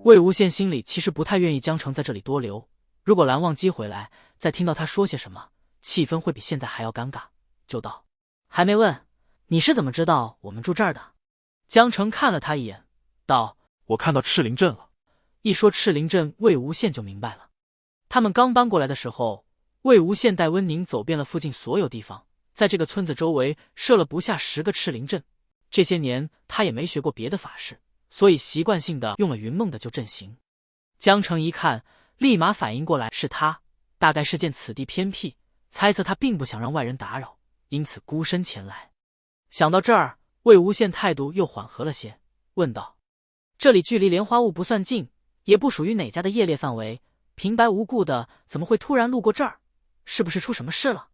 魏无羡心里其实不太愿意江城在这里多留，如果蓝忘机回来，再听到他说些什么，气氛会比现在还要尴尬，就道：“还没问，你是怎么知道我们住这儿的？”江城看了他一眼，道：“我看到赤灵阵了。”一说赤灵阵，魏无羡就明白了。他们刚搬过来的时候，魏无羡带温宁走遍了附近所有地方，在这个村子周围设了不下10个赤灵阵。这些年他也没学过别的法事，所以习惯性的用了云梦的就阵型。江城一看，立马反应过来是他，大概是见此地偏僻，猜测他并不想让外人打扰，因此孤身前来。想到这儿，魏无羡态度又缓和了些，问道：“这里距离莲花坞不算近，也不属于哪家的业猎范围，平白无故的怎么会突然路过这儿？是不是出什么事了？”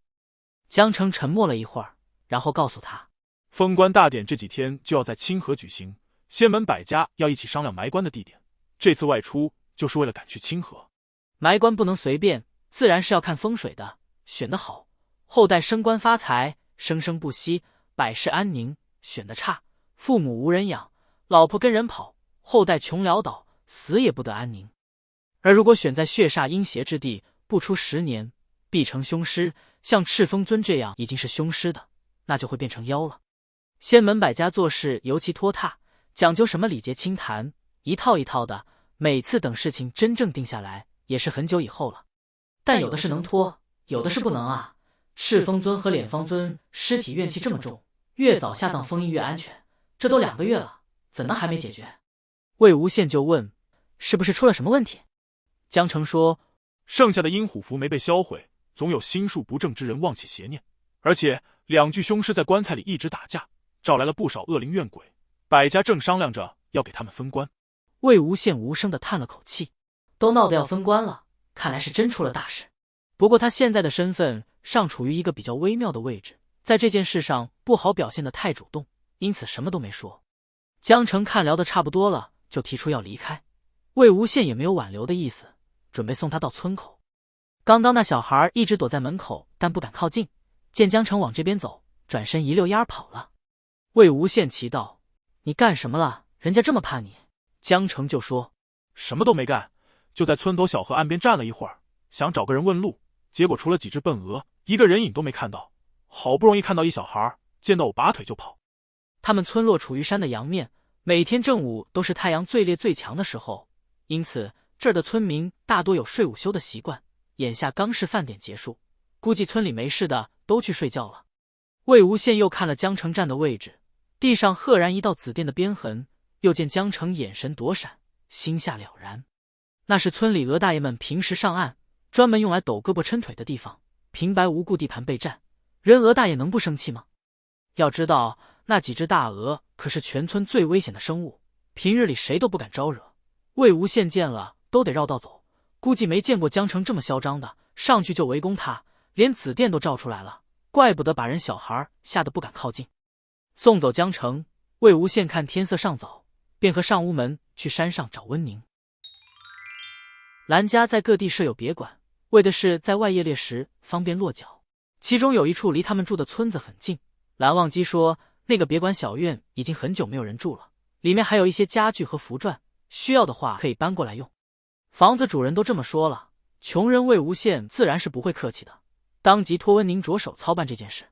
江城沉默了一会儿，然后告诉他：“封官大典这几天就要在清河举行，仙门百家要一起商量埋棺的地点。这次外出就是为了赶去清河。埋棺不能随便，自然是要看风水的，选得好，后代升官发财，生生不息，百世安宁；选得差，父母无人养，老婆跟人跑，后代穷潦倒，死也不得安宁。而如果选在血煞阴邪之地，不出10年，必成凶尸，像赤峰尊这样已经是凶尸的，那就会变成妖了。仙门百家做事尤其拖沓，讲究什么礼节清谈，一套一套的，每次等事情真正定下来，也是很久以后了。但有的是能拖，有的是不能啊。赤峰尊和敛方尊尸体怨气这么重，越早下葬封印越安全，这都2个月了，怎能还没解决？”魏无羡就问：“是不是出了什么问题？”江城说：“剩下的阴虎符没被销毁，总有心术不正之人妄起邪念，而且2具凶尸在棺材里一直打架，招来了不少恶灵怨鬼，百家正商量着要给他们分棺。”魏无羡无声地叹了口气，都闹得要分棺了，看来是真出了大事。不过他现在的身份尚处于一个比较微妙的位置，在这件事上不好表现得太主动，因此什么都没说。江城看聊得差不多了，就提出要离开。魏无羡也没有挽留的意思，准备送他到村口。刚刚那小孩一直躲在门口，但不敢靠近，见江城往这边走，转身一溜烟跑了。魏无羡奇道：“你干什么了？人家这么怕你？”江城就说：“什么都没干，就在村头小河岸边站了一会儿，想找个人问路，结果除了几只笨鹅，一个人影都没看到。好不容易看到一小孩，见到我拔腿就跑。”他们村落处于山的阳面，每天正午都是太阳最烈最强的时候，因此这儿的村民大多有睡午休的习惯。眼下刚是饭点结束，估计村里没事的都去睡觉了。魏无羡又看了江城站的位置，地上赫然一道紫电的边痕，又见江城眼神躲闪，心下了然，那是村里鹅大爷们平时上岸专门用来抖胳膊抻腿的地方，平白无故地盘被占，人鹅大爷能不生气吗？要知道那几只大鹅可是全村最危险的生物，平日里谁都不敢招惹，魏无羡见了都得绕道走，估计没见过江城这么嚣张的，上去就围攻他，连紫电都照出来了，怪不得把人小孩吓得不敢靠近。送走江城，魏无羡看天色尚早，便和上屋门去山上找温宁。蓝家在各地设有别馆，为的是在外夜猎时方便落脚，其中有一处离他们住的村子很近。蓝忘机说那个别馆小院已经很久没有人住了，里面还有一些家具和符篆，需要的话可以搬过来用。房子主人都这么说了，穷人魏无羡自然是不会客气的，当即托温宁着手操办这件事。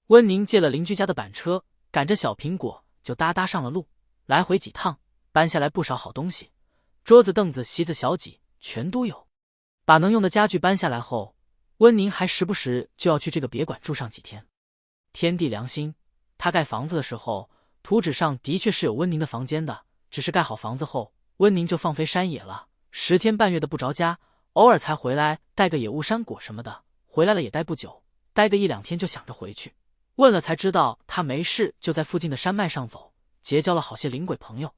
温宁借了邻居家的板车，赶着小苹果就哒哒上了路，来回几趟，搬下来不少好东西，桌子凳子席子小几全都有。把能用的家具搬下来后，温宁还时不时就要去这个别馆住上几天。天地良心，他盖房子的时候，图纸上的确是有温宁的房间的，只是盖好房子后，温宁就放飞山野了，10天半月的不着家，偶尔才回来带个野物山果什么的，回来了也待不久，待个1、2天就想着回去。问了才知道他没事就在附近的山脉上走，结交了好些灵鬼朋友。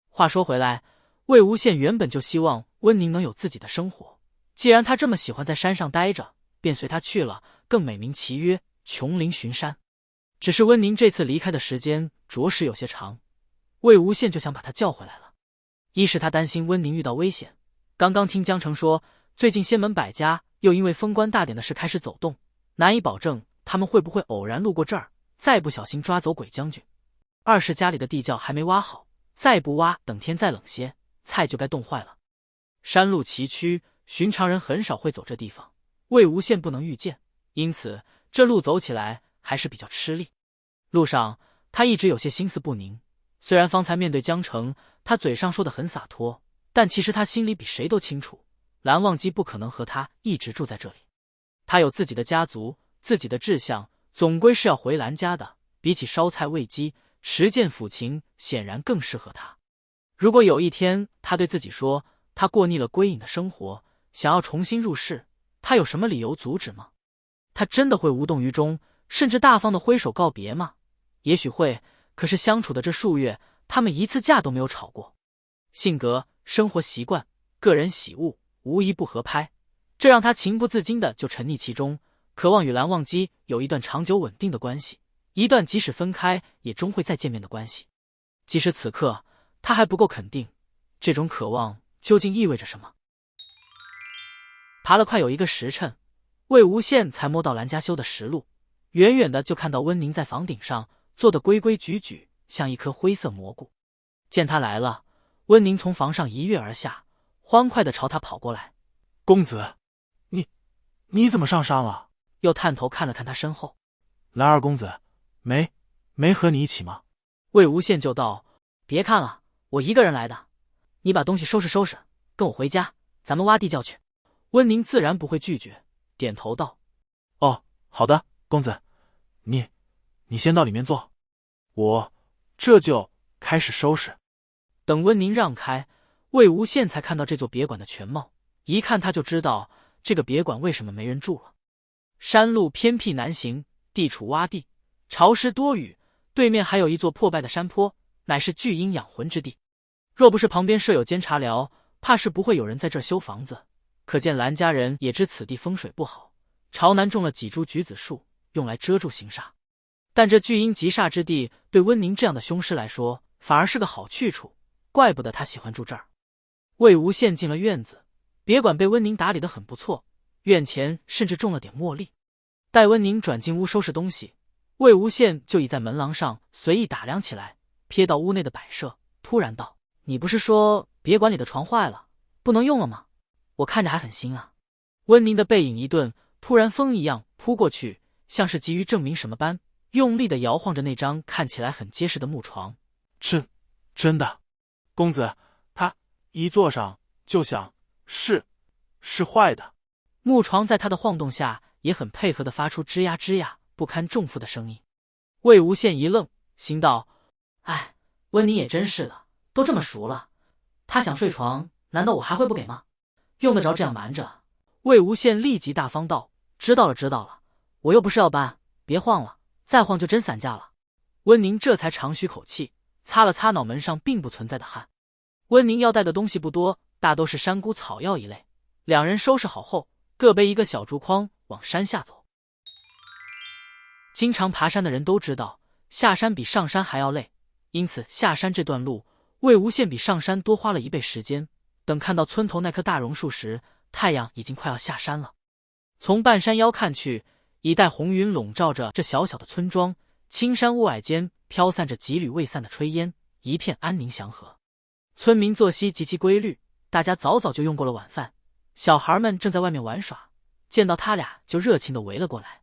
话说回来，魏无羡原本就希望温宁能有自己的生活，既然他这么喜欢在山上待着，便随他去了，更美名其曰琼林巡山。只是温宁这次离开的时间着实有些长，魏无羡就想把他叫回来了。一是他担心温宁遇到危险，刚刚听江城说最近仙门百家又因为封官大典的事开始走动，难以保证他们会不会偶然路过这儿，再不小心抓走鬼将军。二是家里的地窖还没挖好，再不挖等天再冷些，菜就该冻坏了。山路崎岖，寻常人很少会走这地方，魏无羡不能预见，因此这路走起来还是比较吃力。路上他一直有些心思不宁，虽然方才面对江城，他嘴上说得很洒脱，但其实他心里比谁都清楚，蓝忘机不可能和他一直住在这里。他有自己的家族，自己的志向，总归是要回蓝家的，比起烧菜喂鸡，持剑抚琴显然更适合他。如果有一天他对自己说，他过腻了归隐的生活，想要重新入世，他有什么理由阻止吗？他真的会无动于衷，甚至大方的挥手告别吗？也许会，可是相处的这数月，他们一次架都没有吵过。性格、生活习惯、个人喜恶，无一不合拍，这让他情不自禁的就沉溺其中，渴望与蓝忘机有一段长久稳定的关系，一段即使分开也终会再见面的关系。即使此刻他还不够肯定，这种渴望究竟意味着什么。爬了快有1个时辰，魏无羡才摸到蓝家修的实路，远远的就看到温宁在房顶上坐得规规矩矩，像一颗灰色蘑菇。见他来了，温宁从房上一跃而下，欢快地朝他跑过来。公子，你怎么上山了？又探头看了看他身后。蓝二公子没和你一起吗？魏无羡就道：别看了，我一个人来的，你把东西收拾收拾，跟我回家，咱们挖地窖去。温宁自然不会拒绝，点头道：哦，好的，公子，你先到里面坐，我这就开始收拾。等温宁让开，魏无羡才看到这座别馆的全貌，一看他就知道这个别馆为什么没人住了。山路偏僻难行，地处洼地，潮湿多雨，对面还有一座破败的山坡，乃是巨婴养魂之地。若不是旁边设有监察寮，怕是不会有人在这儿修房子。可见蓝家人也知此地风水不好，朝南种了几株橘子树，用来遮住行煞。但这巨婴极煞之地，对温宁这样的凶师来说，反而是个好去处，怪不得他喜欢住这儿。魏无羡进了院子，别馆被温宁打理得很不错，院前甚至种了点茉莉。待温宁转进屋收拾东西，魏无羡就倚在门廊上随意打量起来，瞥到屋内的摆设，突然道：你不是说别馆里的床坏了，不能用了吗？我看着还很新啊。温宁的背影一顿，突然风一样扑过去，像是急于证明什么般，用力地摇晃着那张看起来很结实的木床。真的，公子，他一坐上就想是坏的。木床在他的晃动下也很配合地发出吱呀吱呀不堪重负的声音。魏无羡一愣，心道：哎，温宁也真是的，都这么熟了，他想睡床，难道我还会不给吗？用得着这样瞒着？魏无羡立即大方道：知道了，我又不是要搬，别晃了，再晃就真散架了。温宁这才长吁口气，擦了擦脑门上并不存在的汗。温宁要带的东西不多，大都是山菇草药一类。两人收拾好后，各背一个小竹筐往山下走。经常爬山的人都知道，下山比上山还要累，因此下山这段路，魏无羡比上山多花了1倍时间。等看到村头那棵大榕树时，太阳已经快要下山了。从半山腰看去，一带红云笼罩着这小小的村庄，青山雾霭间飘散着几缕未散的炊烟，一片安宁祥和。村民作息极其规律，大家早早就用过了晚饭，小孩们正在外面玩耍，见到他俩就热情地围了过来。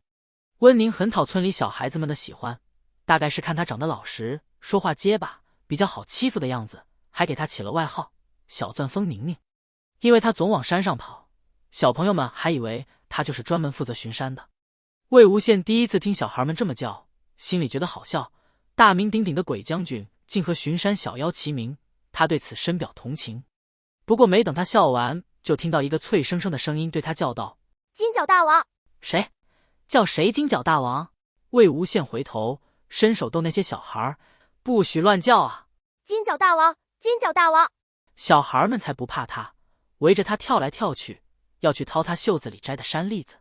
温宁很讨村里小孩子们的喜欢，大概是看他长得老实，说话结巴，比较好欺负的样子，还给他起了外号小钻风宁宁。因为他总往山上跑，小朋友们还以为他就是专门负责巡山的。魏无羡第一次听小孩们这么叫，心里觉得好笑，大名鼎鼎的鬼将军竟和巡山小妖齐名，他对此深表同情。不过没等他笑完，就听到一个脆生生的声音对他叫道：金角大王！谁？叫谁金角大王？魏无羡回头伸手逗那些小孩：不许乱叫啊！金角大王，金角大王！小孩们才不怕他，围着他跳来跳去，要去掏他袖子里摘的山栗子。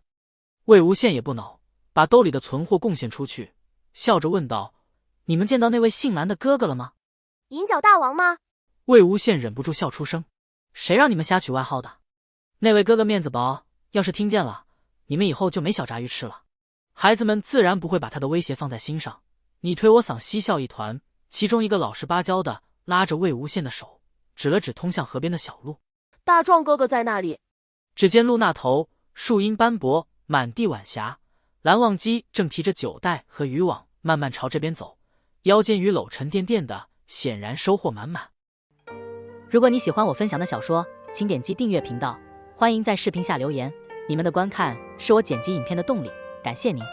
魏无羡也不恼，把兜里的存货贡献出去，笑着问道：你们见到那位姓蓝的哥哥了吗？银角大王吗？魏无羡忍不住笑出声：谁让你们瞎取外号的？那位哥哥面子薄，要是听见了，你们以后就没小炸鱼吃了。孩子们自然不会把他的威胁放在心上，你推我搡嬉笑一团，其中一个老实巴交的拉着魏无羡的手，指了指通向河边的小路。大壮哥哥在那里。只见路那头树荫斑驳，满地晚霞，蓝忘机正提着酒袋和渔网慢慢朝这边走，腰间鱼篓沉甸甸的，显然收获满满。如果你喜欢我分享的小说，请点击订阅频道，欢迎在视频下留言，你们的观看是我剪辑影片的动力，感谢您。